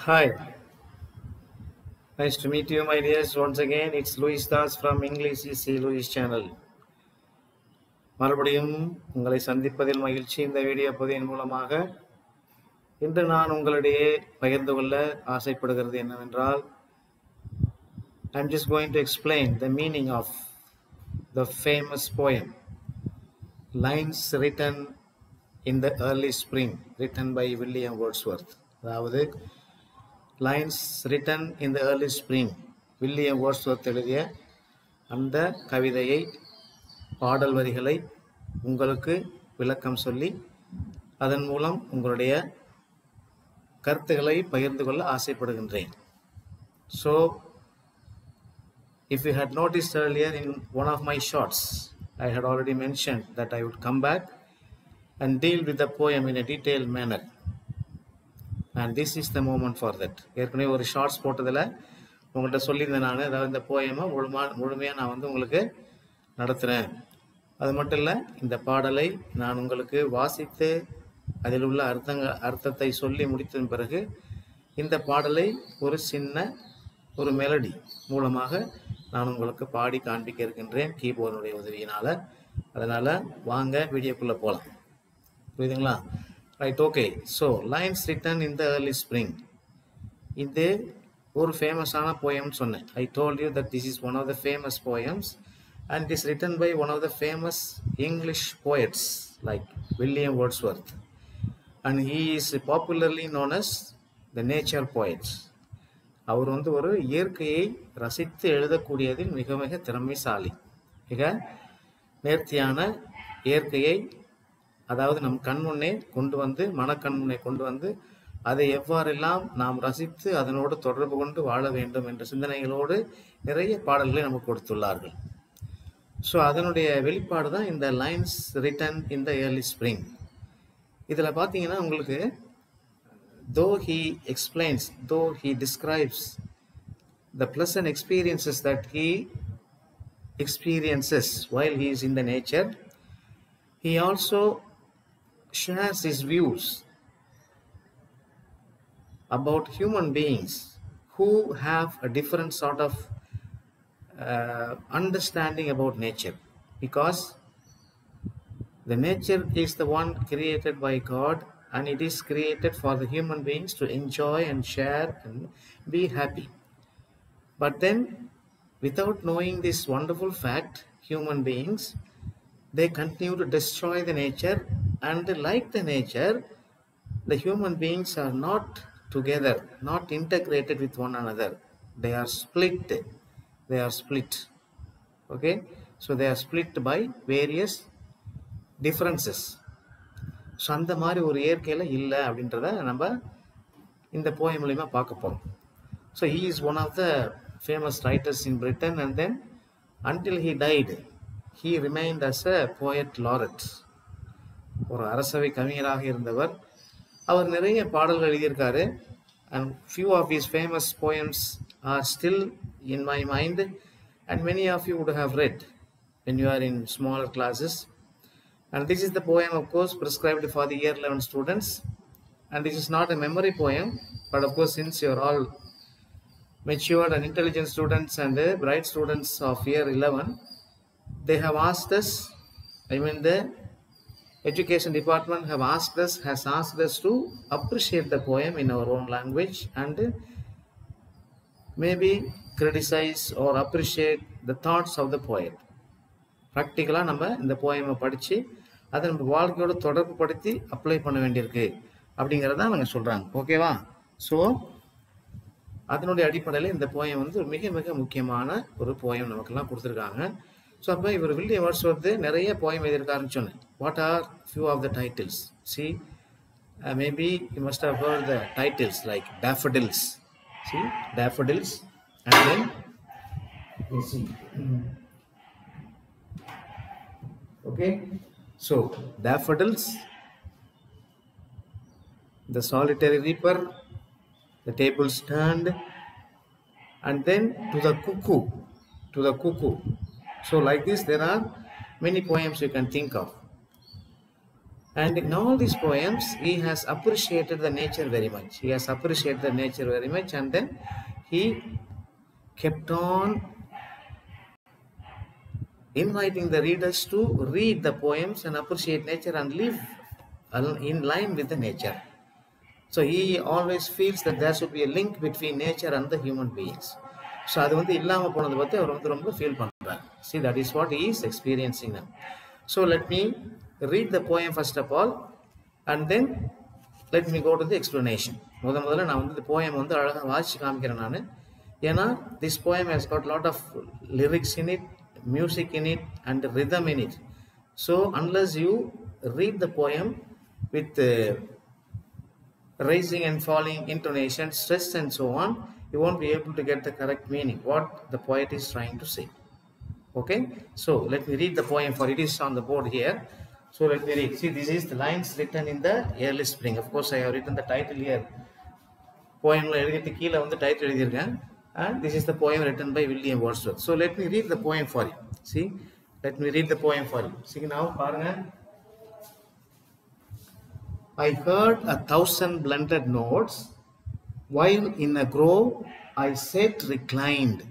Hi, nice to meet you, my dears. Once again, it's Luis Das from English is Luis channel. மறுபடியும் உங்களை சந்திப்பதில் மகிழ்ச்சி. இந்த video பதிவின் மூலமாக இன்று நான் உங்களிடையே பகிர்ந்து கொள்ள ஆசைப்படுகிறது என்னவென்றால், I'm just going to explain the meaning of the famous poem Lines Written in the Early Spring, written by William Wordsworth. அதாவது Lines Written in the Early Spring, William Wordsworth எழுதிய அந்த கவிதையை, பாடல் வரிகளை உங்களுக்கு விளக்கம் சொல்லி அதன் மூலம் உங்களுடைய கருத்துக்களை பகிர்ந்து கொள்ள ஆசைப்படுகின்றேன். So, if you had noticed earlier in one of my shorts, I had already mentioned that I would come back and deal with the poem in a detailed manner. And this is the moment for that. ஏற்கனவே ஒரு shorts போட்டதில் உங்கள்கிட்ட சொல்லியிருந்தேன் நான், அதாவது இந்த போயமை முழுமையாக நான் உங்களுக்கு நடத்துகிறேன். அது மட்டும் இல்லை, இந்த பாடலை நான் உங்களுக்கு வாசித்து அதில் உள்ள அர்த்தத்தை சொல்லி முடித்ததன் பிறகு இந்த பாடலை ஒரு மெலடி மூலமாக நான் உங்களுக்கு பாடி காண்பிக்க இருக்கின்றேன் கீபோர்டுடைய உதவியினால். அதனால் வாங்க வீடியோக்குள்ளே போகலாம். புரியுதுங்களா? Right, okay. So, Lines Written in the Early Spring. இது ஒரு ஃபேமஸான போயம்னு சொன்னேன். I told you that this is one of the famous poems and it is written by one of the famous English poets like William Wordsworth. And he is popularly known as the nature poet. அவர் ஒரு இயற்கையை ரசித்து எழுதக்கூடியதில் மிக மிக திறமைசாலி. மிக நேர்த்தியான இயற்கையை, அதாவது நம் கண்முன்னே கொண்டு வந்து, மனக்கண்முன்னே கொண்டு வந்து, அதை எவ்வாறெல்லாம் நாம் ரசித்து அதனோடு தொடர்பு கொண்டு வாழ வேண்டும் என்ற சிந்தனைகளோடு நிறைய பாடல்களை நமக்கு கொடுத்துள்ளார்கள். ஸோ அதனுடைய வெளிப்பாடு தான் இந்த lines written in the early spring. இதில் பார்த்தீங்கன்னா உங்களுக்கு though he describes the pleasant experiences that he experiences while he is in the nature, he also shares his views about human beings who have a different sort of understanding about nature, because the nature is the one created by God and it is created for the human beings to enjoy and share and be happy. But then, without knowing this wonderful fact, human beings, they continue to destroy the nature, and like the nature, the human beings are not together, not integrated with one another. They are split. Okay? So they are split by various differences. So அந்த மாதிரி ஒரு இயற்கையில் இல்லை அப்படின்றத நம்ம இந்த poem மூலமா பார்க்க போகிறோம். So he is one of the famous writers in Britain, and then until he died, he remained as a poet laureate. ஒரு அரசவை கவிஞராக இருந்தவர். அவர் நிறைய பாடல்கள் எழுதியிருக்காரு. And few of his famous poems are still in my mind, and many of you would have read when you are in smaller classes. And this is the poem, of course, prescribed for the year 11 students. And this is not a memory poem, but of course, since you are all matured and intelligent students and the bright students of year 11, they have asked us, the education department has asked us to appreciate the poem in our own language and maybe criticize or appreciate the thoughts of the poet. ப்ராக்டிக்கலாக நம்ம இந்த போயமை படித்து அதை நம்ம வாழ்க்கையோட தொடர்பு படுத்தி apply பண்ண வேண்டியிருக்கு அப்படிங்கிறதான் நாங்கள் சொல்கிறாங்க. ஓகேவா? ஸோ அதனுடைய அடிப்படையில் இந்த போயம் மிக மிக முக்கியமான ஒரு போயம் நமக்கெல்லாம் கொடுத்துருக்காங்க. ஸோ அப்போ இவர் வில்லியம் வேர்ட்ஸ்வொர்த் நிறைய போயம் எழுதியிருக்காருன்னு சொன்னேன். What are few of the titles? See, maybe you must have heard the titles like daffodils. See, daffodils, and then okay, so daffodils, the solitary reaper, the tables turned, and then to the cuckoo. So like this there are many poems you can think of. And in all these poems, he has appreciated the nature very much. He has appreciated the nature very much, and then he kept on inviting the readers to read the poems and appreciate nature and live in line with the nature. So he always feels that there should be a link between nature and the human beings. So அது வந்து இல்லாம போனது பத்தி அவர் வந்து ரொம்ப feel பண்றார். See, that is what he is experiencing now. So let me read the poem first of all, and then let me go to the explanation. முதல்ல நான் வந்து இந்த poem வந்து அழகா வாசிச்சு காமிக்கிறேன் நான். ஏன்னா this poem has got lot of lyrics in it, music in it, and rhythm in it. So unless you read the poem with rising and falling intonation, stress and so on, you won't be able to get the correct meaning, what the poet is trying to say. Okay, so let me read the poem for it is on the board here. So let me read. See, this is the lines written in the early spring. Of course, I have written the title here. Poem la eludithu keela vandu title eludhiruken, and this is the poem written by William Wordsworth. So let me read the poem for you. See, let me read the poem for you. See now, paranga. I heard 1,000 blended notes, while in a grove I sat reclined.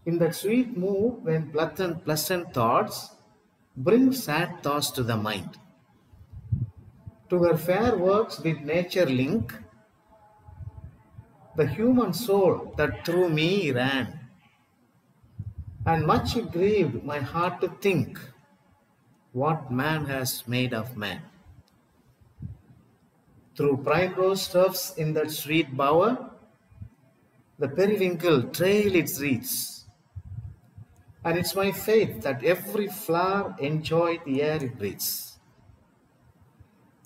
In that sweet mood when pleasant thoughts bring sad thoughts to the mind. To her fair works did nature link the human soul that through me ran, and much it grieved my heart to think what man has made of man. Through primrose turfs in that sweet bower, the periwinkle trail its wreaths, and it's my faith that every flower enjoy the air it breathes.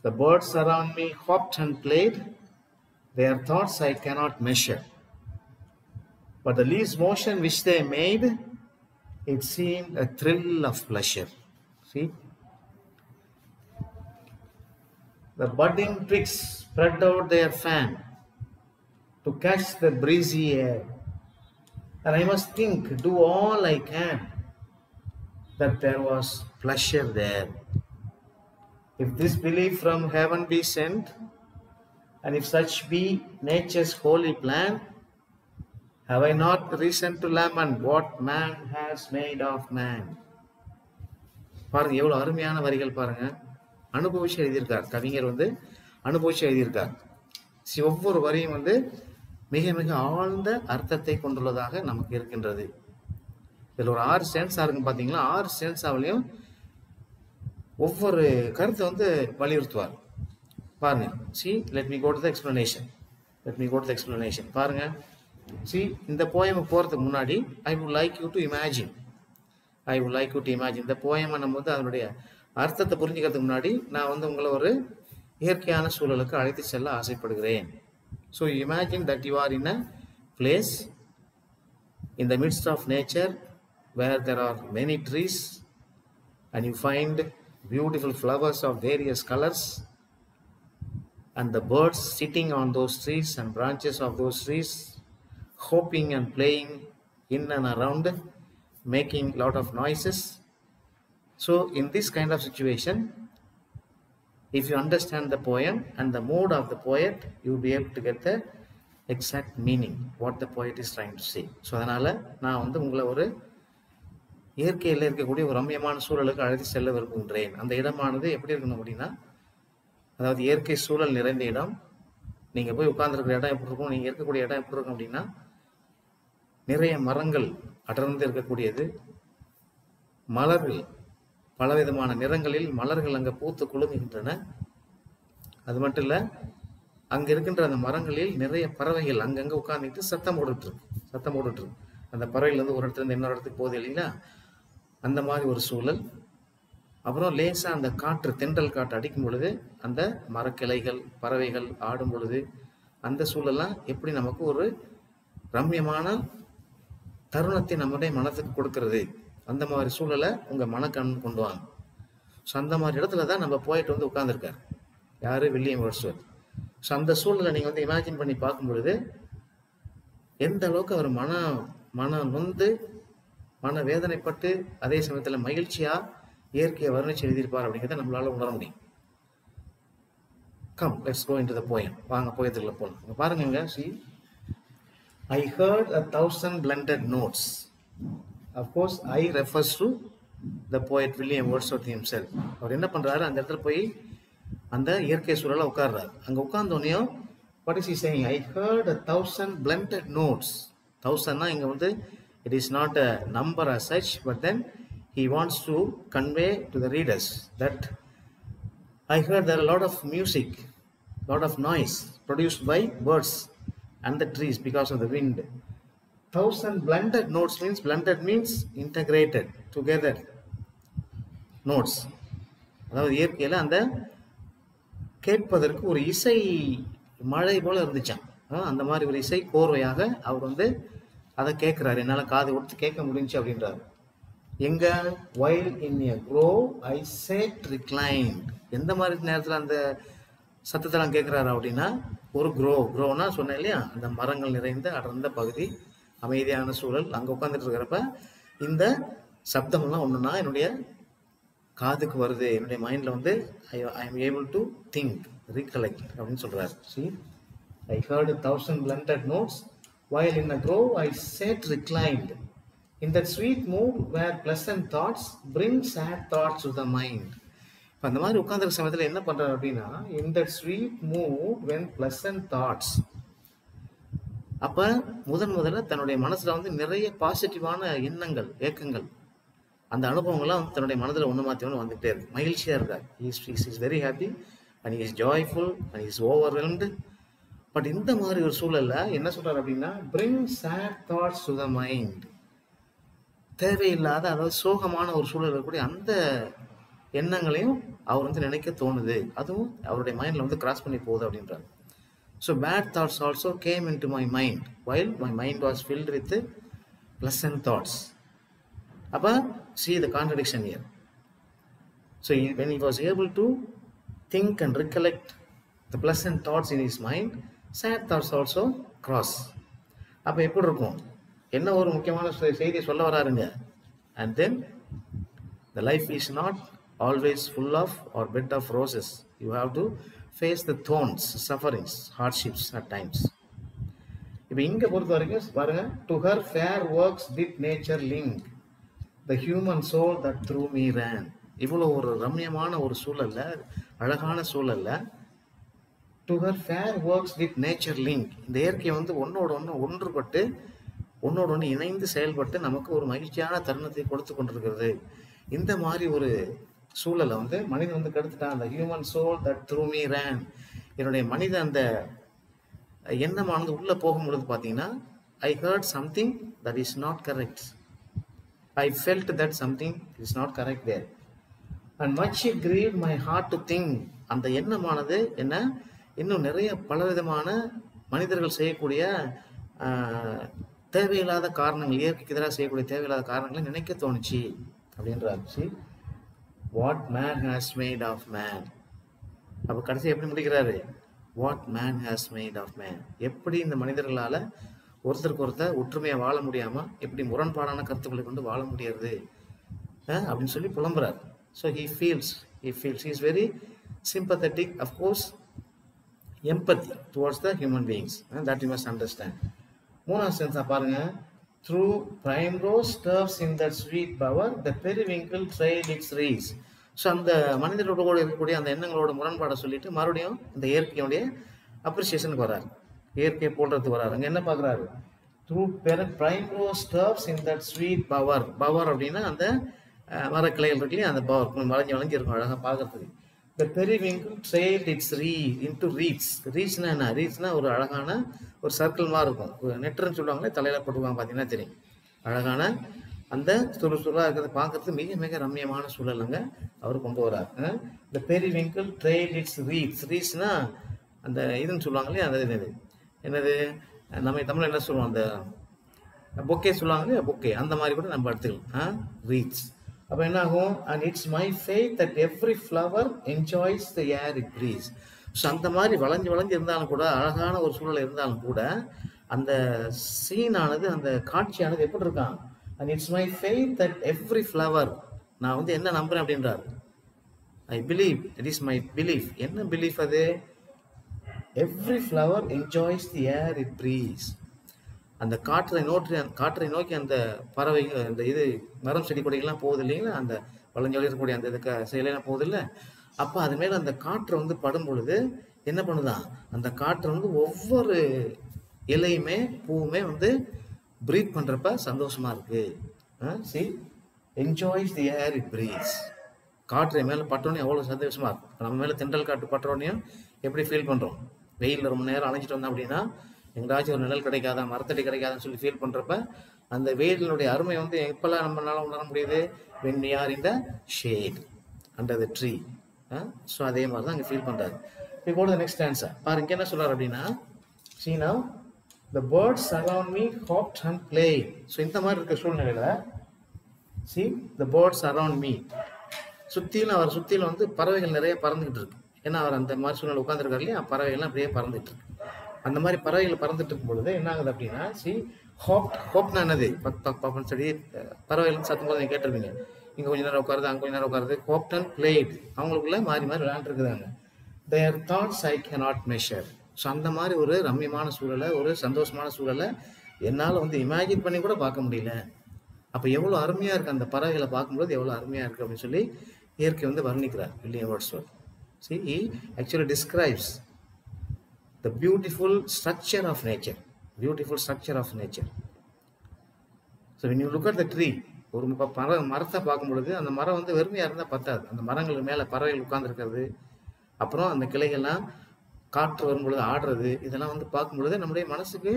The birds around me hopped and played, their thoughts I cannot measure, but the least motion which they made, it seemed a thrill of pleasure. See? The budding twigs spread out their fan to catch the breezy air, and I must think, do all I can, that there was pleasure there. If this belief from heaven be sent, and if such be nature's holy plan, have I not reason to lament what man has made of man? பாருங்க எவ்வளவு அருமையான வரிகள் பாருங்க. அனுபவிச்சு எழுதியிருக்கார் கவிஞர் வந்து அனுபவிச்சு எழுதியிருக்கார். ஒவ்வொரு வரியும் வந்து மிக மிக ஆழ்ந்த அர்த்தத்தை கொண்டுள்ளதாக நமக்கு இருக்கின்றது. இதில் ஒரு 6 ஸ்டான்ஸா இருக்கு பார்த்தீங்களா. 6 ஸ்டான்ஸாவிலையும் ஒவ்வொரு கருத்தை வந்து வலியுறுத்துவார் பாருங்க. See, let me go to the explanation. பாருங்க. See, இந்த போயம் போறதுக்கு முன்னாடி I would like you to imagine. இந்த போயமை நம்ம வந்து அதனுடைய அர்த்தத்தை புரிஞ்சுக்கிறதுக்கு முன்னாடி நான் வந்து உங்களை ஒரு இயற்கையான சூழலுக்கு அழைத்து செல்ல ஆசைப்படுகிறேன். So you imagine that you are in a place in the midst of nature where there are many trees, and you find beautiful flowers of various colors, and the birds sitting on those trees and branches of those trees, hopping and playing in and around, making a lot of noises. So in this kind of situation, if you understand the poem and the mood of the poet, you will be able to get the exact meaning, what the poet is trying to say. So அதனால நான் வந்து உங்களை ஒரு இயற்கையில் இருக்கக்கூடிய ஒரு ரம்யமான சூழலுக்கு அழைத்து செல்ல விரும்புகின்றேன். அந்த இடமானது எப்படி இருக்கணும் அப்படின்னா, அதாவது இயற்கை சூழல் நிறைந்த இடம். நீங்கள் போய் உட்கார்ந்துருக்கிற இடம் எப்படி இருக்கும், நீங்கள் இருக்கக்கூடிய இடம் எப்படி இருக்கும் அப்படின்னா, நிறைய மரங்கள் அடர்ந்து இருக்கக்கூடியது, மலர்கள் பலவிதமான நிறங்களில் மலர்கள் அங்கே பூத்து குலுங்குகின்றன. அது மட்டும் இல்லை, அங்கே இருக்கின்ற அந்த மரங்களில் நிறைய பறவைகள் அங்கங்கே உட்கார்ந்துட்டு சத்தம் போட்டுட்டு இருக்கு. அந்த பறவைகள் வந்து ஒரு இடத்துல இருந்து இன்னொரு இடத்துக்கு போகுது இல்லைங்களா, அந்த மாதிரி ஒரு சூழல். அப்புறம் லேசாக அந்த காற்று, தென்றல் காற்று அடிக்கும் பொழுது அந்த மரக்கிளைகள் பறவைகள் ஆடும் பொழுது அந்த சூழலாம் எப்படி நமக்கு ஒரு ரம்யமான தருணத்தை நம்முடைய மனத்துக்கு கொடுக்கறது, அந்த மாதிரி சூழலை உங்கள் மனக்கண் கொண்டு வாங்க. ஸோ அந்த மாதிரி இடத்துல தான் நம்ம போயிட்டு வந்து உட்காந்துருக்கார் யார், வில்லியம் வேர்ட்ஸ்வொர்த். ஸோ அந்த சூழலை நீங்கள் வந்து இமேஜின் பண்ணி பார்க்கும் பொழுது எந்த அளவுக்கு அவர் மனம் நொந்து மன வேதனைப்பட்டு அதே சமயத்தில் மகிழ்ச்சியாக இயற்கையை வர்ணிச்சு எழுதியிருப்பார் அப்படிங்கிறத நம்மளால உணர முடியும். Come let's go into the poem. வாங்க போயத்துக்குள்ள போகலாம். பாருங்க, see, I heard 1,000 blended notes. Of course, I refers to the poet William Wordsworth himself. அவர் என்ன பண்றாரு, அந்த இடத்துல போய் அந்த இயற்கை சூழல உட்கார்றாரு. அங்க உட்கார்ந்தோனையும் what is he saying? I heard 1,000 blended notes. 1,000 இங்க வந்து it is not a number as such, but then he wants to convey to the readers that I heard there are a lot of music, lot of noise produced by birds and the trees because of the wind. 1,000 blended notes means integrated together notes. அதாவது இயற்கையில அந்த கேட்பதற்கு ஒரு இசை மழை போல இருந்துச்சான். அந்த மாதிரி ஒரு இசை கோர்வையாக அவர் வந்து அதை கேட்கிறாரு. என்னால காது கொடுத்து கேட்க முடிஞ்சு அப்படின்றாரு. எங்க while in a grove I sat reclined. எந்த மாதிரி நேரத்தில் அந்த சத்தத்தெல்லாம் கேட்கிறாரு அப்படின்னா, ஒரு க்ரோவ்னா சொன்னேன் இல்லையா, அந்த மரங்கள் நிறைந்த அடர்ந்த பகுதி, அமைதியான சூழல், அங்கே உட்காந்துட்டு இருக்கிறப்ப இந்த சப்தமெல்லாம் ஒன்றுனா என்னுடைய காதுக்கு வருது, என்னுடைய மைண்டில் வந்து I am able to think, recollect அப்படின்னு சொல்கிறார். See, I heard 1,000 blended notes while in a grove I sat reclined. In that sweet mood where pleasant thoughts bring sad thoughts to the mind. இப்போ அந்த மாதிரி உட்காந்துருக்க சமயத்தில் என்ன பண்ணுறாரு அப்படின்னா, in that sweet mood when pleasant thoughts, அப்போ முதல்ல தன்னுடைய மனசில் வந்து நிறைய பாசிட்டிவான எண்ணங்கள், ஏக்கங்கள், அந்த அனுபவங்கள்லாம் தன்னுடைய மனதில் ஒன்று மாற்றி ஒன்று வந்துகிட்டே இருக்கு. மகிழ்ச்சியாக இருக்கார். Is very happy and is joyful and is overwhelmed. But இந்த மாதிரி ஒரு சூழலில் என்ன சொல்கிறார் அப்படின்னா, bring sad thoughts to the mind. தேவையில்லாத, அதாவது சோகமான ஒரு சூழல் இருக்கக்கூடிய அந்த எண்ணங்களையும் அவர் வந்து நினைக்க தோணுது, அதுவும் அவருடைய மைண்டில் வந்து கிராஸ் பண்ணி போகுது அப்படின்றார். So bad thoughts also came into my mind while my mind was filled with pleasant thoughts. அப்போ see the contradiction here. So when he was able to think and recollect the pleasant thoughts in his mind, sad thoughts also cross. அப்போ எப்படி இருக்கும், என்ன ஒரு முக்கியமான செய்தி சொல்ல வராருங்க. And then the life is not always full of or bed of roses. You have to face the thorns, sufferings, hardships at times. இப்போ இங்க பொறுத்த வரைக்கும் பாருங்க, to her fair works did nature link the human soul that through me ran. இவ்வளோ ஒரு ரம்யமான ஒரு சூழல்ல, அழகான சூழல்ல, to her fair works did nature link, இந்த இயற்கை வந்து ஒன்னோட ஒன்றுபட்டு ஒன்னோட ஒன்று இணைந்து செயல்பட்டு நமக்கு ஒரு மகிழ்ச்சியான தருணத்தை கொடுத்து கொண்டிருக்கிறது. இந்த மாதிரி ஒரு சூழலை வந்து மனிதன் வந்து கெடுத்துட்டான். அந்த human soul that through me ran, என்னுடைய மனித அந்த எண்ணமானது உள்ள போகும் பொழுது பார்த்தீங்கன்னா, I heard something that is not correct. I felt that something is not correct there. And much it grieved my heart to think. அந்த எண்ணமானது என்ன, இன்னும் நிறைய பலவிதமான மனிதர்கள் செய்யக்கூடிய தேவையில்லாத காரணங்கள், இயற்கைக்கு எதிராக செய்யக்கூடிய தேவையில்லாத காரணங்களை நினைக்க தோணுச்சு அப்படின்றாரு. See, what man has made of man. அப்போ கடைசி எப்படி முடிக்கிறாரு, what man has made of man. எப்படி இந்த மனிதர்களால் ஒருத்தருக்கு ஒருத்தர் ஒற்றுமையாக வாழ முடியாமல் எப்படி முரண்பாடான கருத்துக்களை கொண்டு வாழ முடியாது அப்படின்னு சொல்லி புலம்புறார். So he feels he is very sympathetic, of course, empathy towards the human beings, that you must understand. மூணாவது சென்ஸாக பாருங்க, through primrose turfs in that sweet bower the periwinkle trailed its wreaths. So அந்த மனிதர்களோட கூட இருக்கக்கூடிய அந்த எண்ணங்களோட முரண்பாடை சொல்லிட்டு மறுபடியும் இந்த இயற்கையுடைய அப்ரிசியேஷனுக்கு வராரு, இயற்கையை போடுறதுக்கு வராரு. அங்கே என்ன பார்க்குறாரு, through primrose turfs in that sweet bower. Power அப்படின்னா அந்த மரக்கிளைகள் இருக்கு இல்லையா, அந்த பவர் வளைஞ்சு இருக்கும் அழகாக பார்க்கறதுக்கு. The periwinkle trailed its wreaths into wreaths. Wreathsனா என்ன, wreathsனா ஒரு அழகான ஒரு சர்க்கிள் மாதிரி இருக்கும், நெட்டுன்னு சொல்லுவாங்களே, தலையில் போட்டுருவாங்க பார்த்தீங்கன்னா தெரியும். அழகான அந்த சுறுசுறுவாக இருக்கிறத பார்க்கறதுக்கு மிக மிக ரம்யமான சூழலுங்க அவர் கொண்டு வரார். The periwinkle trailed its wreaths. wreathsனா அந்த இதுன்னு சொல்லுவாங்க இல்லையா, அந்த இது என்னது, நம்ம தமிழ் என்ன சொல்லுவோம், அந்த பொக்கே சொல்லுவாங்க இல்லையா, பொக்கே, அந்த மாதிரி கூட நம்ம எடுத்துக்கலாம், wreaths. அப்போ என்ன ஆகும், and it's my faith that every flower enjoys the air it breathes. So அந்த மாதிரி வளைஞ்சு இருந்தாலும் கூட, அழகான ஒரு சூழல் இருந்தாலும் கூட, அந்த சீனானது, அந்த காட்சியானது எப்படி இருக்கான், and it's my faith that every flower, நான் வந்து என்ன நம்புறேன் அப்படின்றாரு, I believe, it is my belief. என்ன பிலீஃப் அது, every flower enjoys the air it breeze. அந்த காற்றை நோக்கி அந்த பறவை, அந்த இது மரம் செடி கொடிகள்லாம் போகுது இல்லைங்களா, அந்த வளைஞ்சொலி இருக்கக்கூடிய அந்த இதுக்கு செயலாம் போகுது இல்லை, அப்போ அது மேலே அந்த காற்றை வந்து படும் பொழுது என்ன பண்ணுதான், அந்த காற்றை வந்து ஒவ்வொரு இலையுமே பூவுமே வந்து ப்ரீத் பண்ணுறப்ப சந்தோஷமா இருக்கு. C enjoys the air it breeze. காற்று மேலே பட்டோன்னே எவ்வளோ சந்தோஷமா இருக்கும். நம்ம மேலே தென்றல் காற்று பட்டோன்னையும் எப்படி ஃபீல் பண்ணுறோம்? வெயிலில் ரொம்ப நேரம் அணைஞ்சிட்டு வந்தோம் அப்படின்னா எங்கேயாச்சும் ஒரு நிழல் கிடைக்காதா, மரத்தடி கிடைக்காதான்னு சொல்லி ஃபீல் பண்ணுறப்ப அந்த வெயிலினுடைய அருமை வந்து எப்பெல்லாம் நம்மளால உணர முடியுது? when we are in the shade under the tree. So அதே மாதிரி தான் அங்கே ஃபீல் பண்ணுறாரு. இப்போ go to the next answer. பாருங்க என்ன சொல்கிறார் அப்படின்னா, see now the birds around me hopped and played. So இந்த மாதிரி இருக்க சூழ்நிலையில் see the birds around me, அவர் சுற்றிலும் வந்து பறவைகள் நிறைய பறந்துக்கிட்டு இருக்கு. ஏன்னா அவர் அந்த மாதிரி சூழ்நிலை உட்காந்துருக்காரு இல்லையா, பறவைகள்லாம் அப்படியே பறந்துட்டு இருக்கு. அந்த மாதிரி பறவைகள் பறந்துட்டு இருக்கும் பொழுது என்ன ஆகுது அப்படின்னா, சி ஹோப்னா என்னது, பப்புன்னு சொல்லி பறவைகள் சத்தும் போது நீங்கள் கேட்டிருப்பீங்க. இங்கே கொஞ்சம் நேரம் உட்காருது, அங்கே கொஞ்சம் நேரம் உட்காருது. ஹோப்ட் அண்ட் பிளேட், அவங்களுக்குள்ள மாறி மாறி விளையாண்டுருக்குறாங்க. Their thoughts I cannot measure. So அந்த மாதிரி ஒரு ரம்யமான சூழலை, ஒரு சந்தோஷமான சூழலை என்னால் வந்து இமேஜின் பண்ணி கூட பார்க்க முடியல. அப்போ எவ்வளோ அருமையாக இருக்குது அந்த பறவைகளை பார்க்கும்போது, எவ்வளோ அருமையாக இருக்குது அப்படின்னு சொல்லி இயற்கை வந்து வர்ணிக்கிறார் William Wordsworth. See, he actually describes the beautiful structure of nature. So when you look at the tree, ஒரு மரத்தை பார்க்கும் பொழுது அந்த மரம் வந்து வெறுமையாக இருந்தால் பத்தாது. அந்த மரங்களுக்கு மேலே பறவைகள் உட்கார்ந்துருக்கிறது, அப்புறம் அந்த கிளைகள்லாம் காற்று வரும்பொழுது ஆடுறது, இதெல்லாம் வந்து பார்க்கும் பொழுது நம்முடைய மனசுக்கு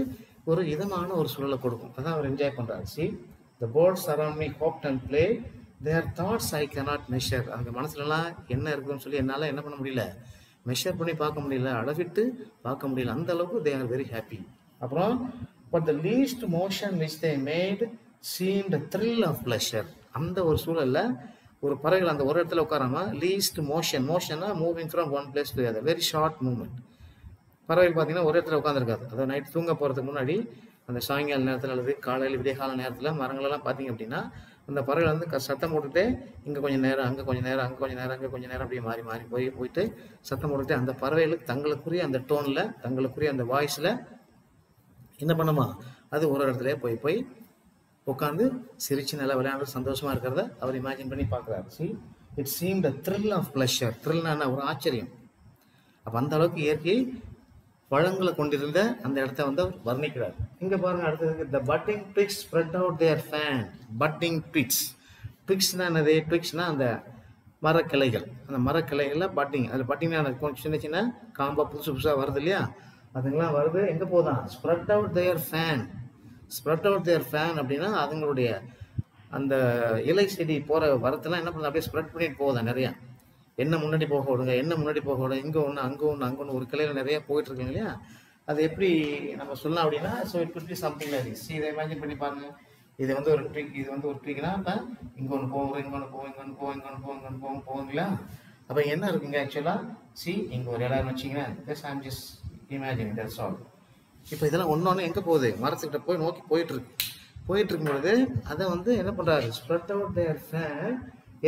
ஒரு இதமான ஒரு சூழலை கொடுக்கும். அதான் அவர் என்ஜாய் பண்ணுறாரு. See, the birds around me hopped and played. Their thoughts I cannot measure. அவங்க மனசுலலாம் என்ன இருக்குன்னு சொல்லி என்னால் என்ன பண்ண முடியல, மெஷர் பண்ணி பார்க்க முடியல, அளவிட்டு பார்க்க முடியல. அந்த அளவுக்கு they are very happy. அப்புறம் but the least motion which they made seemed a thrill of pleasure. அந்த ஒரு சூழலில் ஒரு பறவைகள் அந்த ஒரு இடத்துல உட்காராம least motionனா moving from one place to other, very short movement. பறவைகள் பார்த்தீங்கன்னா ஒரு இடத்துல உட்காந்துருக்காது. அதாவது நைட் தூங்க போகிறதுக்கு முன்னாடி அந்த சாயங்கால நேரத்தில் அல்லது காலையில் விடியகால நேரத்தில் மரங்களெல்லாம் பார்த்தீங்க அப்படின்னா அந்த பறவைகள் வந்து சத்தம் போட்டுட்டு இங்கே கொஞ்சம் நேரம், அங்கே கொஞ்சம் நேரம், அங்கே கொஞ்சம் நேரம், அங்கே கொஞ்சம் நேரம் அப்படியே மாறி மாறி போயிட்டு சத்தம் போட்டுட்டு அந்த பறவைகளுக்கு தங்களுக்குரிய அந்த டோனில், தங்களுக்குரிய அந்த வாய்ஸில் என்ன பண்ணுமா, அது ஒரு இடத்துல போய் உட்காந்து சிரிச்சு நல்லா விளையாண்டு சந்தோஷமாக இருக்கிறத அவர் இமேஜின் பண்ணி பார்க்குறாரு. See, it seemed a thrill of pleasure. த்ரில்னா ஒரு ஆச்சரியம். அப்போ அந்த அளவுக்கு இயற்கை பழங்களை கொண்டிருந்த அந்த இடத்த வந்து வர்ணிக்கிறார். இங்க பாருங்க அடுத்தது, the budding twigs spread out their fan. budding twigsனா என்னது? twigsனா அந்த மரக்கிளைகள். அந்த மரக்கிளைகள்ல பட்டிங், அது பட்டிங்னா கொஞ்சம் சின்ன சின்ன காம்பா புதுசாக வருது இல்லையா, அதுங்கெல்லாம் வருது. எங்க போதான்? spread out their fan அப்படின்னா அதுங்களுடைய அந்த இலை செடி போற வரத்தெல்லாம் என்ன பண்ண அப்படியே ஸ்ப்ரெட் பண்ணிட்டு போகுதா நிறையா. என்ன முன்னாடி போக விடுங்க, இங்கே ஒன்று அங்கே ஒன்று ஒரு கிளையில் நிறைய போயிட்டு இருக்குங்க இல்லையா. அது எப்படி நம்ம சொல்லலாம் அப்படின்னா, so it could be something like this. இதை இமேஜின் பண்ணி பாருங்க. இது வந்து ஒரு ட்ரீக்னா இப்போ இங்கே ஒன்று போகும், இங்கே ஒன்று போகுங்களா. அப்போ என்ன இருக்குங்க ஆக்சுவலாக, இங்கே ஒரு இடம் வச்சிங்கன்னா ஜஸ்ட் இமேஜின் தட்ஸ் ஆல். இப்போ இதெல்லாம் ஒன்று எங்கே போகுது, மரத்துக்கிட்ட போய் நோக்கி போயிட்டு இருக்கும் பொழுது அதை வந்து என்ன பண்ணுறாரு, ஸ்ப்ரெட் அவுட் தேர் ஃபேன்.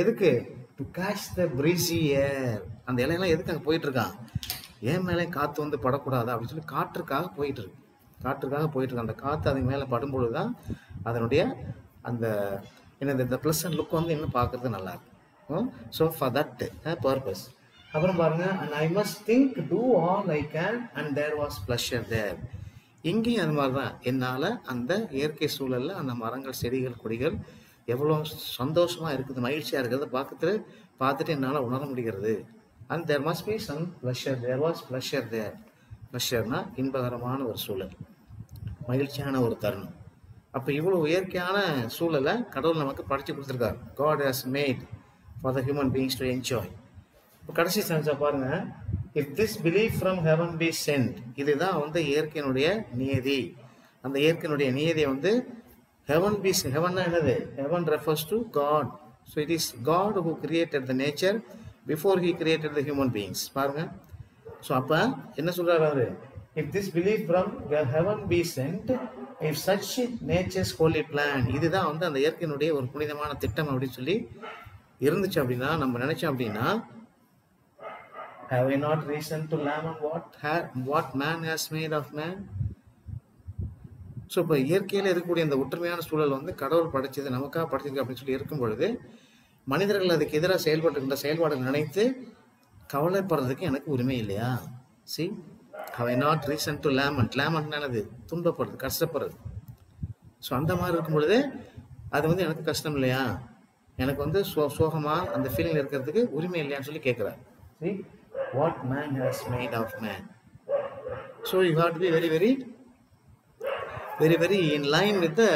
எதுக்கு? To catch the breezy air. அந்த இலையெல்லாம் எதுக்கு அங்கே போயிட்டு இருக்கான், ஏன் மேலே காற்று வந்து படக்கூடாது அப்படின்னு சொல்லி காற்றுக்காக போயிட்டு இருக்கு. அந்த காற்று அதுக்கு மேலே படும்பொழுது தான் அதனுடைய அந்த என்னது இந்த ப்ளஸ் அண்ட் லுக் வந்து இன்னும் பார்க்கறது நல்லா இருக்கும். So for that purpose. அப்புறம் பாருங்க, and I must think do all I can and there was pleasure there. இங்கேயும் அது மாதிரி தான், என்னால் அந்த இயற்கை சூழலில் அந்த மரங்கள் செடிகள் கொடிகள் எவ்வளோ சந்தோஷமாக இருக்குது, மகிழ்ச்சியாக இருக்கிறத பார்த்துட்டு என்னால் உணர முடிகிறது. And there must be some pleasure, there was pleasure there. ப்ளஷர்னா இன்பகரமான ஒரு சூழல், மகிழ்ச்சியான ஒரு தருணம். அப்போ இவ்வளோ இயற்கையான சூழலை கடவுள் நமக்கு படைச்சு கொடுத்துருக்காரு. God has made for the human beings to enjoy. இப்போ கடைசி சென்ஸை பாருங்க, if this belief from heaven be sent. இதுதான் வந்து இயற்கையினுடைய நியதி. அந்த இயற்கையினுடைய நியதியை வந்து heaven be sent. heaven என்னது? heaven refers to God. So it is God who created the nature before he created the human beings. பாருங்க. ஸோ அப்போ என்ன சொல்றாரு அவரு, if this belief from heaven be sent, if such nature's holy plan. இதுதான் வந்து அந்த இயற்கையினுடைய ஒரு புனிதமான திட்டம் அப்படின்னு சொல்லி இருந்துச்சு அப்படின்னா, நம்ம நினைச்சோம் அப்படின்னா, Have I not reason to lament what man has made of man? So இப்போ இயற்கையில் இருக்கக்கூடிய இந்த ஒற்றுமையான சூழல் வந்து கடவுள் படைச்சது நமக்காக படைச்சது அப்படின்னு சொல்லி இருக்கும் பொழுது மனிதர்கள் அதுக்கு எதிராக செயல்பட்டுக்கின்ற செயல்பாடு நினைத்து கவலைப்படுறதுக்கு எனக்கு உரிமை இல்லையா? C, have I not reason to lament? லேமெண்ட்னானது துன்பப்படுறது, கஷ்டப்படுறது. ஸோ அந்த மாதிரி இருக்கும் பொழுது அது வந்து எனக்கு கஷ்டம் இல்லையா, எனக்கு வந்து சோகமாக அந்த ஃபீலிங் இருக்கிறதுக்கு உரிமை இல்லையான்னு சொல்லி கேட்குறாரு. C, what man has made of man. So you have to be very very in line with the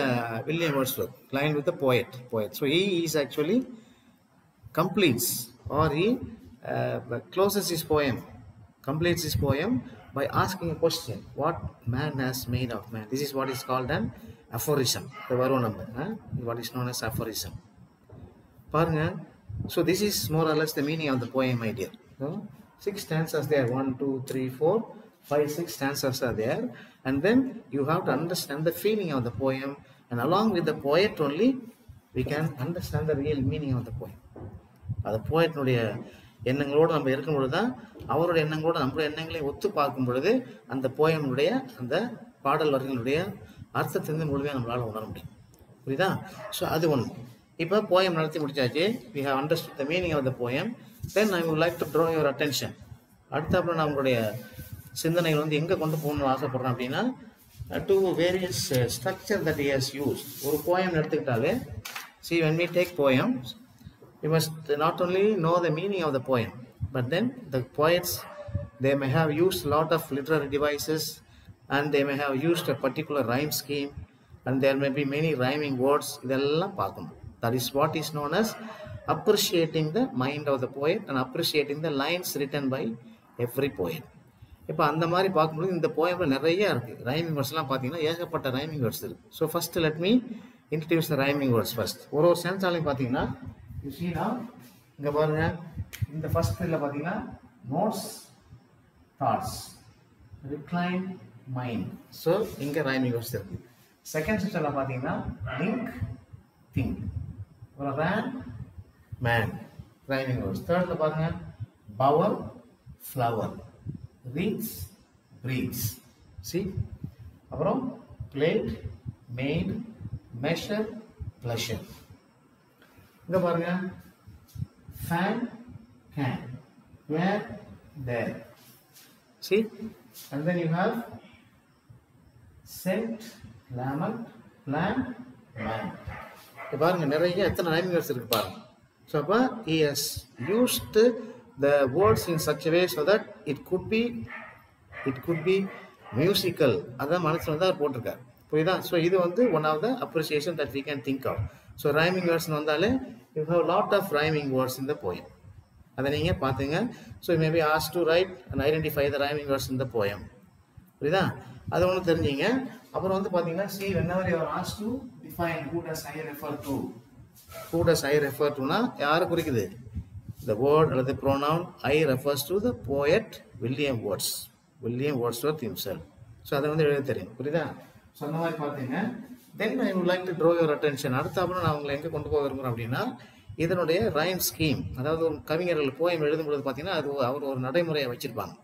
William Wordsworth, line with the poet. So he is actually completes or he closes his poem, completes his poem by asking a question: what man has made of man? This is what is called an aphorism. The வரும் நம்ம what is known as aphorism. பாருங்க. So this is more or less the meaning of the poem, my dear. 6 stanzas there, 1 2 3 4 5 6 stanzas are there, and then you have to understand the feeling of the poem, and along with the poet only we can understand the real meaning of the poem. அது போயட்னுடைய எண்ணங்களோடு நம்ம இருக்கும் பொழுது தான் அவருடைய எண்ணங்களோடு நம்மளுடைய எண்ணங்களை ஒத்து பார்க்கும் பொழுது அந்த போயனுடைய அந்த பாடல் வரிகளுடைய அர்த்தத்திலிருந்து முழுமையாக நம்மளால் உணர முடியும். புரியுதா? ஸோ அது ஒன்று. இப்போ போயம் நடத்தி முடிச்சாச்சு. we have understood the meaning of the poem. Then I would like to draw your attention. அடுத்தப்பறம் நான் உங்களுடைய சிந்தனைகள் வந்து எங்கே கொண்டு போகணும்னு ஆசைப்படுறேன் அப்படின்னா, to various structure that he has used. ஒரு போயம் எடுத்துக்கிட்டாலே, see, when we take poems, you must not only know the meaning of the poem, but then the poets, they may have used a lot of literary devices, and they may have used a particular rhyme scheme, and there may be many rhyming words. இதெல்லாம் பார்க்கணும். That is what is known as appreciating the mind of the poet and appreciating the lines written by every poet. இப்போ அந்த மாதிரி பார்க்கும்போது இந்த போயமில் நிறைய இருக்குது. Rhyming வேர்ட்ஸ்லாம் பார்த்தீங்கன்னா ஏகப்பட்ட ரைமிங் வேர்ட்ஸ் இருக்குது. So first let me introduce the rhyming words first. ஒரு சென்சாலையும் பார்த்தீங்கன்னா இங்கே பாருங்க, இந்த ஃபர்ஸ்ட் இதில் பார்த்தீங்கன்னா notes, thoughts, recline, mind. So இங்கே ரைமிங் வேர்ட்ஸ் இருக்குது. செகண்ட் செக்ஷனில் பார்த்தீங்கன்னா லிங்க், திங்க், ஒரு ரேன், மேன், ரைமிங் வேர்ட்ஸ். தேர்டில் பாருங்க bower, flower, wreaths, breathes. See, அப்புறம் பிளேட், மேட், மெஷர், ப்ளஷர். இங்க பாருங்க fan, can, where, there. See, and then you have scent, lament, plan, man. இங்க பாருங்க நிறைய எத்தனை ரைமிங் வேர்ட்ஸ் இருக்கு பாருங்க. ஸோ அப்போ he has used the words in such a way so that it could be musical. அதான் மனசில் வந்து அவர் போட்டிருக்காரு. புரியுதா? ஸோ இது வந்து one of the appreciation that we can think of. So rhyming words வந்தாலே you have lot of rhyming words in the poem. அதை நீங்கள் பார்த்துங்க. So you may be asked to write and identify the rhyming words in the poem. புரியுதா? அது ஒன்று தெரிஞ்சிங்க. அப்புறம் வந்து பார்த்தீங்கன்னா see, whenever you are asked to define who does I refer to, who does I refer to னா யாரை குறிக்குது? The word அல்லது pronoun I refers to the poet William Wordsworth himself. So அதை வந்து எழுத தெரியும். புரியுதா? ஸோ அந்த மாதிரி பார்த்தீங்க. Then I would like to draw your attention. அடுத்த அப்புறம் நான் உங்களை எங்கே கொண்டு போக விரும்புகிறேன் அப்படின்னா, இதனுடைய ரைம் ஸ்கீம். அதாவது ஒரு கவிஞர்கள் போயம் எழுதும்பொழுது பார்த்தீங்கன்னா அது அவர் ஒரு நடைமுறையை வச்சுருப்பாங்க.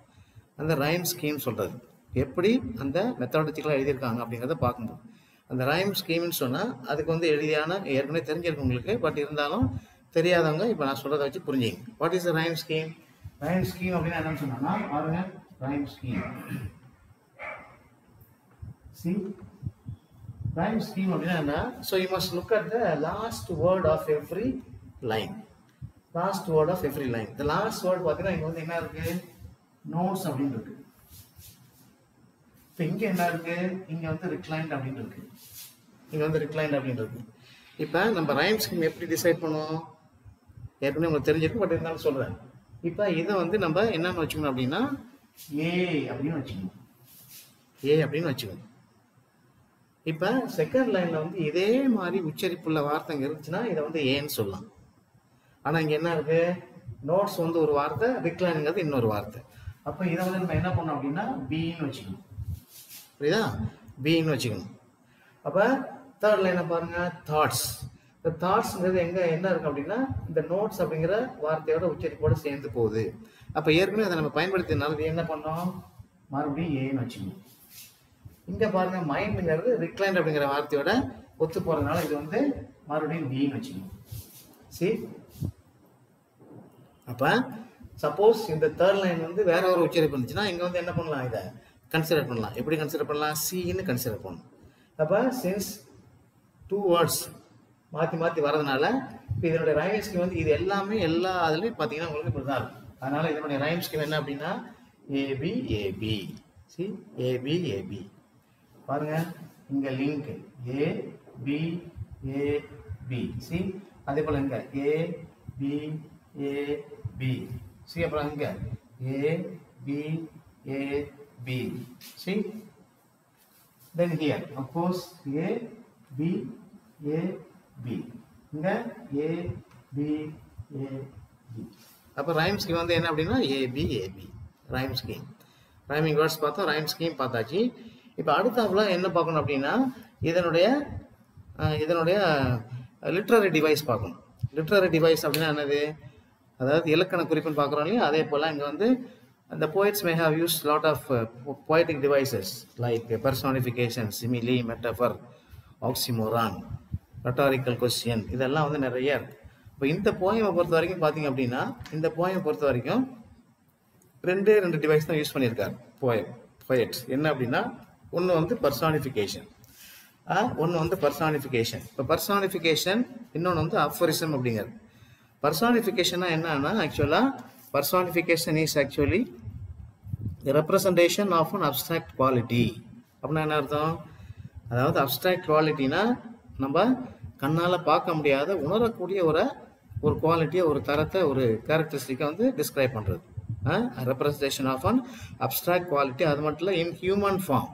அந்த ரைம் ஸ்கீம் சொல்கிறது எப்படி அந்த மெத்தடாலஜிக்கலாக எழுதியிருக்காங்க அப்படிங்கிறத பார்க்கும்போது அந்த ரைம் ஸ்கீம்னு சொன்னால் அதுக்கு வந்து எளிதான ஏற்கனவே தெரிஞ்சிருக்கு உங்களுக்கு. பட் இருந்தாலும் தெரியாதவங்க இப்போ நான் சொல்கிறத வச்சு புரிஞ்சுங்க. What is the rhyme scheme? Rhyme scheme அப்படின்னா என்னன்னு சொன்னோம்னா பாருங்க, rhyme scheme. See, rhyme scheme அப்படின்னா என்ன? So you must look at the last word of every line. Last word of every line. The last word பார்த்தீங்கன்னா இங்க வந்து என்ன இருக்கு? நோட்ஸ் அப்படின்னு இருக்கு. இப்போ இங்க என்ன இருக்கு? இங்க வந்து ரிக்ளைன்ட் அப்படின்னு இருக்கு. இங்க வந்து ரிக்ளைன்ட் அப்படின்னு இருக்கு. இப்போ நம்ம ரைம் ஸ்கீம் எப்படி டிசைட் பண்ணுவோம்? ஏற்கனவே உங்களுக்கு தெரிஞ்சிருக்கும், பட் இருந்தாலும் சொல்றேன். இப்போ இதை வந்து நம்ம என்னன்னு வச்சுக்கணும் அப்படின்னா ஏ அப்படின்னு வச்சுக்கணும். ஏ அப்படின்னு வச்சுக்கணும். இப்போ செகண்ட் லைனில் வந்து இதே மாதிரி உச்சரிப்புள்ள வார்த்தைங்க இருந்துச்சுன்னா இதை வந்து ஏன்னு சொல்லலாம். ஆனால் இங்கே என்ன இருக்கு? நோட்ஸ் வந்து ஒரு வார்த்தை, ரிக்ளைனுங்கிறது இன்னொரு வார்த்தை. அப்போ இதை வந்து நம்ம என்ன பண்ணோம் அப்படின்னா பின்னு வச்சுக்கணும். புரியுதா? பின்னு வச்சுக்கணும். அப்போ தேர்ட் லைனை பாருங்க, தாட்ஸ். இந்த தாட்ஸ்ங்கிறது எங்கே என்ன இருக்கு அப்படின்னா இந்த நோட்ஸ் அப்படிங்கிற வார்த்தையோட உச்சரிப்போடு சேர்ந்து போகுது. அப்போ ஏற்கனவே அதை நம்ம பயன்படுத்தினால இது என்ன பண்ணோம், மறுபடியும் ஏன்னு வச்சுக்கணும். இங்கே பாருங்க மைண்டுங்கிறது ரிக்ளைண்ட் அப்படிங்கிற வார்த்தையோட ஒத்து போகிறதுனால இது வந்து மறுபடியும் பின்னு வச்சுக்கணும். சரி, அப்போ சப்போஸ் இந்த தேர்ட் லைன் வந்து வேற ஒரு உச்சரிப்பு இருந்துச்சுன்னா இங்கே வந்து என்ன பண்ணலாம், இதை கன்சிடர் பண்ணலாம். எப்படி கன்சிடர் பண்ணலாம், சின்னு கன்சிடர் பண்ணணும். அப்போ சின்ஸ் 2 வேர்ட்ஸ் மாற்றி மாற்றி வரதுனால இப்போ இதனுடைய ரைம் ஸ்கீம் வந்து இது எல்லாமே எல்லா இதுலையும் பார்த்தீங்கன்னா உங்களுக்கு இப்படி தான் இருக்கும். அதனால இதனுடைய ரைம் ஸ்கீம் என்ன அப்படின்னா A B A B. See A B A B பாருங்க, இங்கே லிங்க் ஏபி ஏபி. சி அதே போல் இங்கே ஏபி ஏபி. சி அப்புறம் இங்கே A B A B. See then here of course a b a b இங்க a b a b. அப்ப ரைம் ஸ்கீம் வந்து என்ன அப்படின்னா a b a b rhyme scheme. Rhyming words பார்த்தோம், ரைம் ஸ்கீம் பார்த்தாச்சு. இப்போ அடுத்தாப்புல என்ன பார்க்கணும் அப்படின்னா இதனுடைய லிட்ரரி டிவைஸ் பார்க்கணும். லிட்ரரி டிவைஸ் அப்படின்னா என்னது, அதாவது இலக்கண குறிப்புன்னு பார்க்குறோம் இல்லையா, அதே போல் இங்கே வந்து the poets may have used lot of poetic devices like personification, simile, metaphor, oxymoron, rhetorical question. இதெல்லாம் வந்து நிறைய இருக்கு. இப்போ இந்த போயமை பொறுத்த வரைக்கும் பார்த்தீங்க அப்படின்னா இந்த போயமை பொறுத்த வரைக்கும் ரெண்டு டிவைஸ் தான் யூஸ் பண்ணியிருக்காரு போயட்ஸ். என்ன அப்படின்னா ஒன்று வந்து பர்சானிஃபிகேஷன், இப்போ பர்சானிஃபிகேஷன், இன்னொன்று வந்து அஃபரிசம் அப்படிங்கிறது. பர்சானிஃபிகேஷன்னா என்னன்னா ஆக்சுவலாக personification is actually the representation of an abstract quality. அப்படின்னா என்ன அர்த்தம், அதாவது அப்ட்ராக்ட் குவாலிட்டினா நம்ம கண்ணால் பார்க்க முடியாத உணரக்கூடிய ஒரு குவாலிட்டியை, ஒரு தரத்தை, ஒரு கேரக்டரிஸ்டிக்கை வந்து டிஸ்கிரைப் பண்ணுறது. Representation of an abstract quality. அது மட்டும் இல்லை இன் ஹியூமன் ஃபார்ம்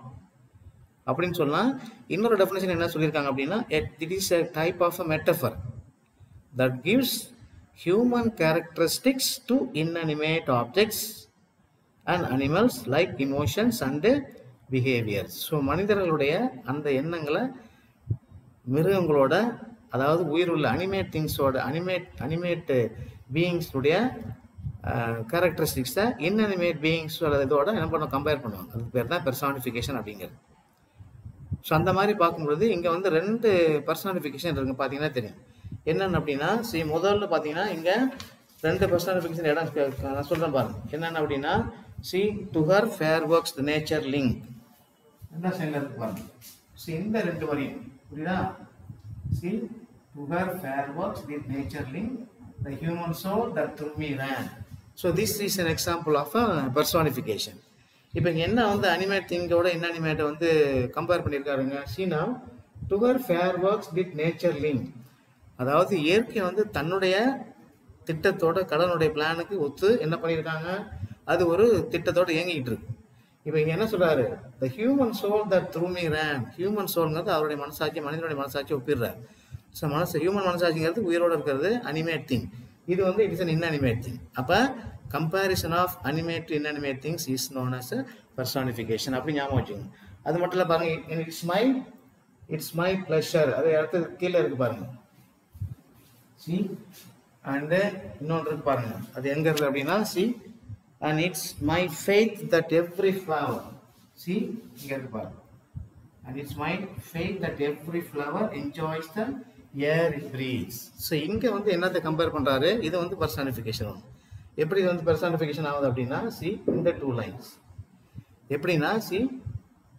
அப்படின்னு சொன்னால் இன்னொரு டெஃபினேஷன் என்ன சொல்லியிருக்காங்க அப்படின்னா it is a type of a metaphor that gives human characteristics to inanimate objects and animals like emotions and behaviors. So மனிதர்களுடைய அந்த எண்ணங்களை மிருகங்களோட, அதாவது உயிருள்ள அனிமேட் திங்ஸோட, அனிமேட் பீயிங்ஸுடைய கேரக்டரிஸ்டிக்ஸை இன்அனிமேட் பீயிங்ஸோட இதோட என்ன பண்ண கம்பேர் பண்ணுவாங்க. அதுக்கு பேர் தான் பெர்சானிஃபிகேஷன் அப்படிங்கிறது. ஸோ அந்த மாதிரி பார்க்கும்பொழுது இங்கே வந்து 2 பெர்சானிஃபிகேஷன் இருக்குங்க, பார்த்தீங்கன்னா தெரியும். என்னென்னு அப்படின்னா முதல்ல பார்த்தீங்கன்னா இங்கே 2 பெர்சானிஃபிகேஷன் இடம் நான் சொல்கிறேன் பாருங்க. என்னென்ன அப்படின்னா to her fair works the nature link. என்ன சைடில் இருக்கு பாருங்க. இந்த 2 வரையும் புரியுதா. To her fair works with nature link the human soul that through me ran. So this is an example of a personification. இப்போ இங்கே என்ன வந்து அனிமேட் திங்கோட இன்அனிமேட்டை வந்து கம்பேர் பண்ணியிருக்காருங்க. சீனா to her fair works with nature link, அதாவது இயற்கை வந்து தன்னுடைய திட்டத்தோட கடனுடைய பிளானுக்கு ஒத்து என்ன பண்ணியிருக்காங்க, அது ஒரு திட்டத்தோட இயங்கிக்கிட்டு இருக்கு. இப்போ இங்கே என்ன சொல்றாரு, the human soul that through me ran. Human சோல்ங்கிறது அவருடைய மனசாட்சி, மனிதனுடைய மனசாட்சி ஒப்பிடுறாரு. ஸோ ஹியூமன் மனசாட்சிங்கிறது உயிரோடு இருக்கிறது, அனிமேட் திங். இது வந்து it is an inanimate thing. அப்போ comparison of animate to inanimate things is known as a personification. அப்படி ஞாபகம் வச்சுக்கோங்க. அது மட்டும் இல்லை பாருங்க, இட்ஸ் மை ப்ளஷர், அது இடத்துல கீழே இருக்கு பாருங்க. அண்ட் இன்னொன்று இருக்கு பாருங்க, அது எங்க இருக்கு அப்படின்னா and it's my faith that every flower, இங்க இருக்கு பாருங்க, and it's my faith that every flower enjoys the air it breathes. So இங்க வந்து என்னத்தை கம்பேர் பண்றாரு, இது வந்து பெர்சானிஃபிகேஷன். எப்படி இது வந்து பெர்சானிஃபிகேஷன் ஆகுது அப்படின்னா இந்த 2 lines எப்படின்னா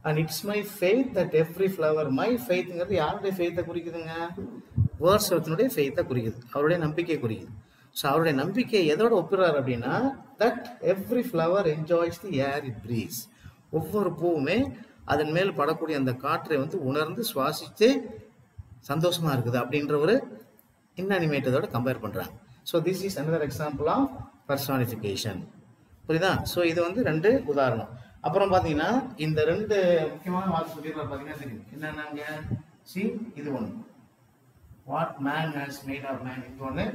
and it's my faith that every flower, my faithங்கிறது யாருடைய ஃபெய்த்தை குறிக்குதுங்க, வேர்ட்ஸ்வர்த்தினுடைய ஃபெய்த்தை குறிக்குது, அவருடைய நம்பிக்கையை குறிக்குது. ஸோ அவருடைய நம்பிக்கையை எதோட ஒப்பிடுறாரு அப்படின்னா that every flower enjoys the air it breeze. ஒவ்வொரு பூவுமே அதன் மேல் படக்கூடிய அந்த காற்றை வந்து உணர்ந்து சுவாசித்து சந்தோஷமா இருக்குது அப்படின்ற ஒரு இன்அனிமேட்டதோட கம்பேர் பண்றாங்க. So this is another example of personification. புரியுதா. ஸோ இது வந்து 2 உதாரணம். அப்புறம் பார்த்தீங்கன்னா இந்த 2 முக்கியமான வார்த்தை சொல்லிடுறாரு, பார்த்தீங்கன்னா தெரியும் என்னன்னாங்க. இது ஒன்று, what man has made of man, இது ஒன்று.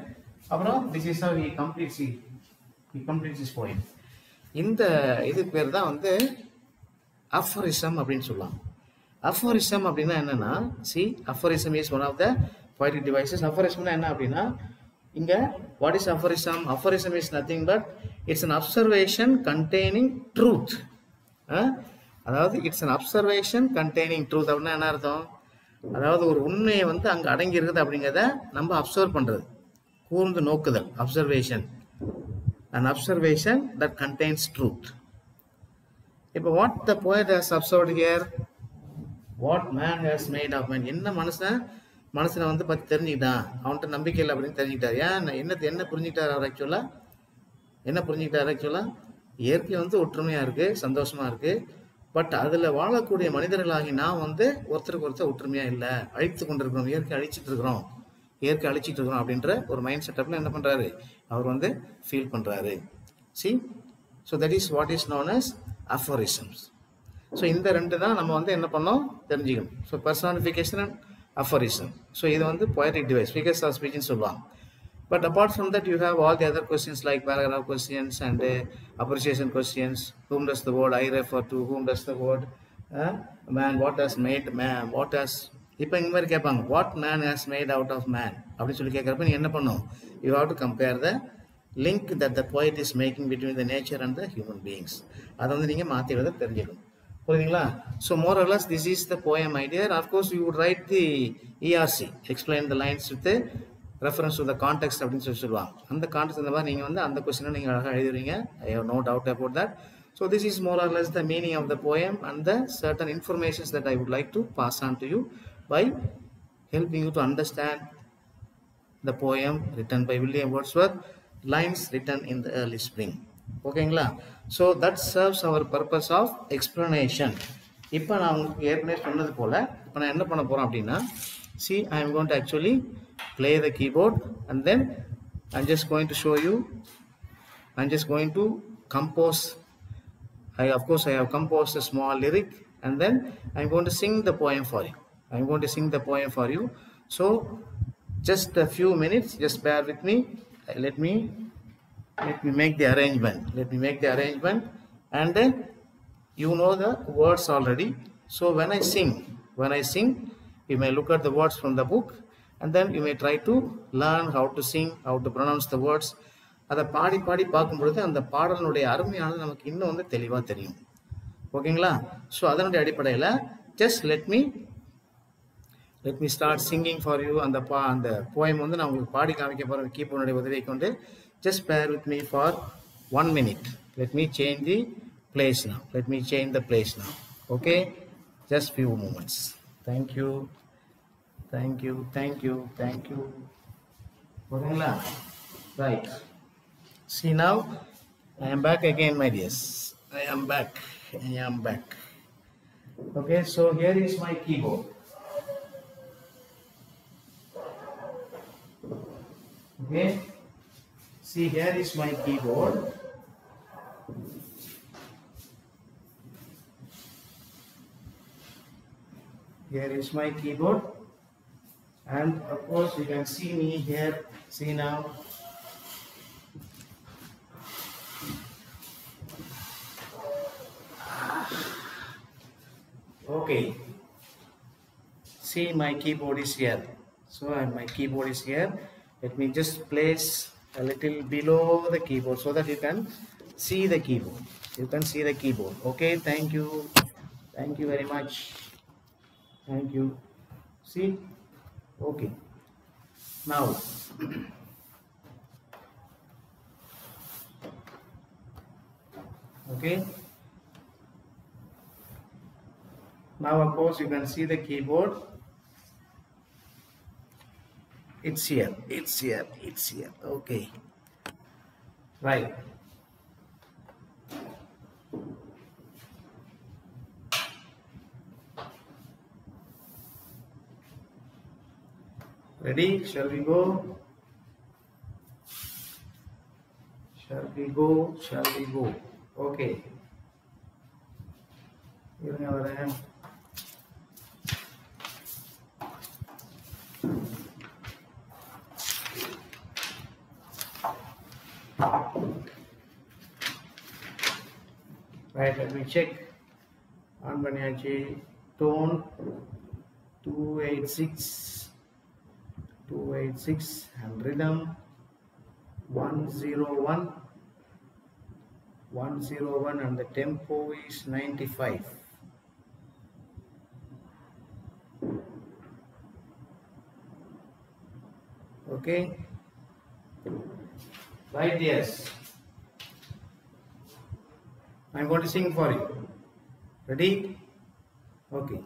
அப்புறம் this is how he completes his poem. இந்த இது பேர் தான் வந்து அஃபரிசம் அப்படின்னு சொல்லலாம். அஃபரிசம் அப்படின்னா என்னன்னா aphorism is one of the poetic devices. அஃபரிசம்னா என்ன அப்படின்னா Inga, what is aphorism? Aphorism is nothing but it's an observation containing truth. அதாவது it's an observation containing truth அப்படின்னா என்ன அர்த்தம்? அதாவது ஒரு உண்மையை வந்து அங்கே அடங்கி இருக்குது அப்படிங்கிறத நம்ம அப்சர்வ் பண்ணுறது, கூர்ந்து நோக்குதல், observation. an observation that contains truth. இப்போ what the poet has observed here, what man has made of man. என்ன மனுஷனை வந்து பற்றி தெரிஞ்சுக்கிட்டான், அவன்கிட்ட நம்பிக்கை இல்லை அப்படின்னு தெரிஞ்சுக்கிட்டார். ஏன் என்ன புரிஞ்சுக்கிட்டார் அவர் ஆக்சுவலாக? இயற்கை வந்து ஒற்றுமையாக இருக்குது, சந்தோஷமாக இருக்குது. பட் அதில் வாழக்கூடிய மனிதர்களாகி நான் வந்து ஒருத்தருக்கு ஒருத்தர் ஒற்றுமையாக இல்லை, அழித்து கொண்டிருக்கிறோம், இயற்கை அழிச்சிட்டு இருக்கிறோம் அப்படின்ற ஒரு மைண்ட் செட்டப்பில் என்ன பண்ணுறாரு, அவர் வந்து ஃபீல் பண்ணுறாரு. See, so that is what is known as aphorisms. So இந்த ரெண்டு தான் நம்ம வந்து என்ன பண்ணோம் தெரிஞ்சுக்கணும். So personification and aphorism. So இது வந்து poetic device, figures of speech சொல்லுவாங்க. But apart from that, you have all the other questions like paragraph questions and appreciation questions. Whom does the word I refer to? Whom does the word man? What has made man? What has, இப்போ இந்த மாதிரி கேட்பாங்க, what man has made out of man அப்படின்னு சொல்லி கேட்குறப்ப நீ என்ன பண்ணும், you have to compare the link that the poet is making between the nature and the human beings. அதை வந்து நீங்கள் மாற்றி எழுத தெரிஞ்சுக்கணும். புரியுதுங்களா? So more or less this is the poem idea. Of course you would write the ERC, explain the lines with the reference to the context அப்படின்னு சொல்லுவாங்க. அந்த கான்டெக்ட் இந்த மாதிரி நீங்கள் வந்து அந்த கொஸ்டினை நீங்கள் அழகாக எழுதுவீங்க. I have no doubt about that. So this is more or less the meaning of the poem and the certain informations that I would like to pass on to you by helping you to understand the poem written by William Wordsworth, lines written in the early spring. ஓகேங்களா? So that serves our purpose of explanation. இப்போ நான் உங்களுக்கு ஏற்கனவே சொன்னது போல் இப்போ நான் என்ன பண்ண போகிறேன் அப்படின்னா, see, I am going to actually play the keyboard and then I'm just going to show you, I'm just going to compose. Of course I have composed a small lyric and then I'm going to sing the poem for you. So just a few minutes, just bear with me. Let me make the arrangement and then you know the words already. So when I sing you may look at the words from the book and then you may try to learn how to sing, how to pronounce the words. அதை பாடி பார்க்கும் பொழுது அந்த பாடலுடைய அருமையானது நமக்கு இன்னும் வந்து தெளிவாக தெரியும். ஓகேங்களா? ஸோ அதனுடைய அடிப்படையில் just let me start singing for you. அந்த poem வந்து நான் உங்களுக்கு பாடி காமிக்க போகிறேன் கீபோர்டுடைய உதவியை கொண்டு. Just bear with me for 1 minute. Let me change the place now. Okay? Just few moments. Thank you. ஓகேங்களா? Right. See now, I am back again, my dears. I am back. Okay, so here is my keyboard. Okay, see, here is my keyboard. And of course you can see me here. See now. Okay, see, my keyboard is here. So my keyboard is here. Let me just place a little below the keyboard so that you can see the keyboard. Okay, thank you very much. Thank you. See, okay, now okay, now of course you can see the keyboard. It's here. Okay, right. Ready? Shall we go? Okay. Here we are. Right, let me check. On பண்ணியாச்சு. Tone 286 and rhythm 101, 101, and the tempo is 95. Okay, right? Yes, I'm going to sing for you. Ready? Okay.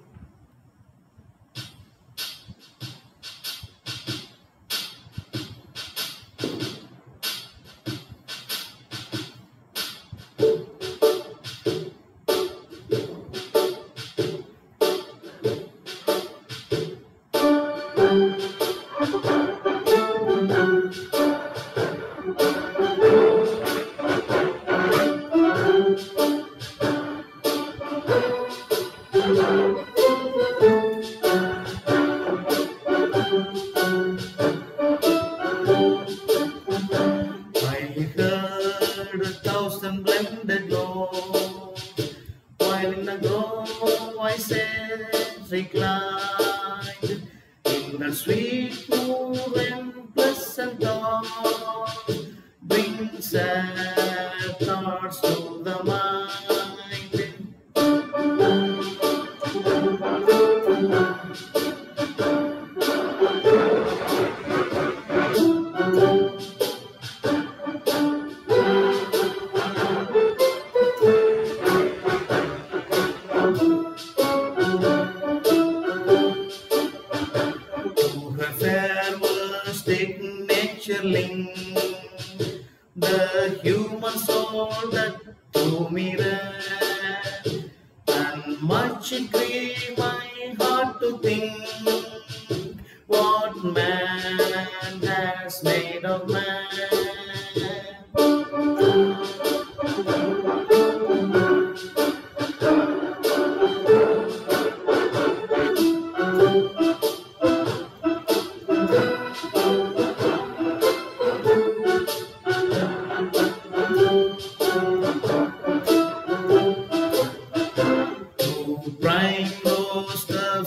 I heard 1,000 blended notes, while in the grove I sat reclined, in the sweet mood and pleasant thought, bring sad thoughts to the mind. The human soul that to me ran, and much it grieved my heart to think what man has made of man.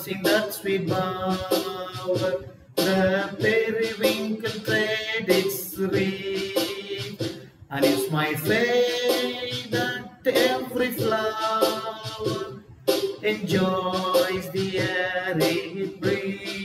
In that sweet bower, the periwinkle trade its wreath, and it's my fate that every flower enjoys the air it breathes.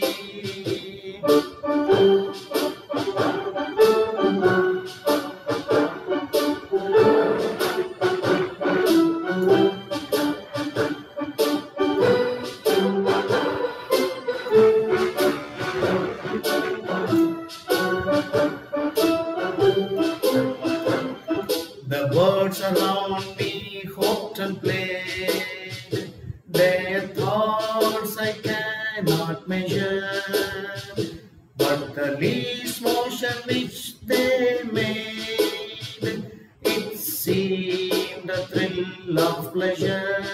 The birds around me hoped and played, their thoughts I cannot measure, but the least motion which they made, it seemed a thrill of pleasure.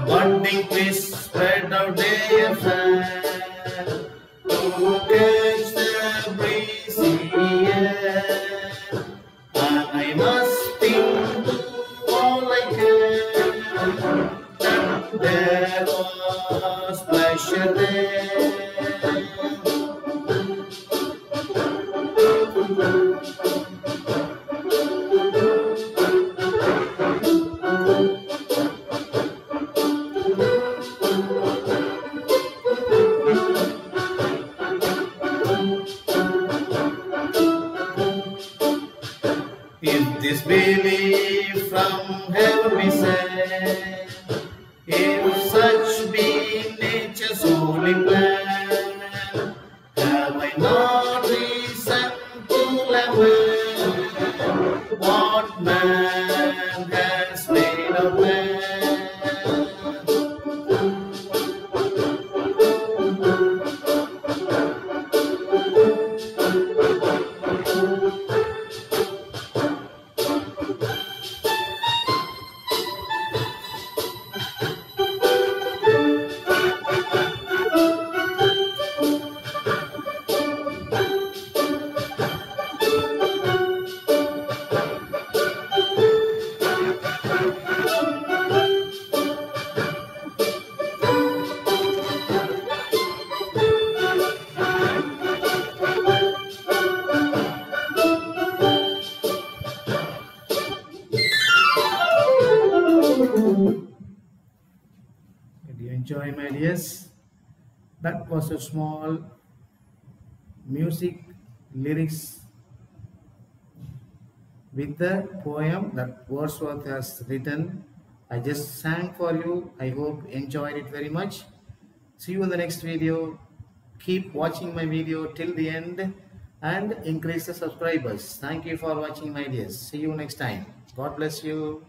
Budding trees spread out their fan to catch the breezy air, and I must think do all I can that there was pleasure there. If this belief from heaven be sent, if such be nature's holy plan, have I not reason to lament what man has made of man? Yes, that was a small music lyrics with the poem that Wordsworth has written. I just sang for you. I hope you enjoyed it very much. See you in the next video. Keep watching my video till the end and increase the subscribers. Thank you for watching, my dears. See you next time. God bless you.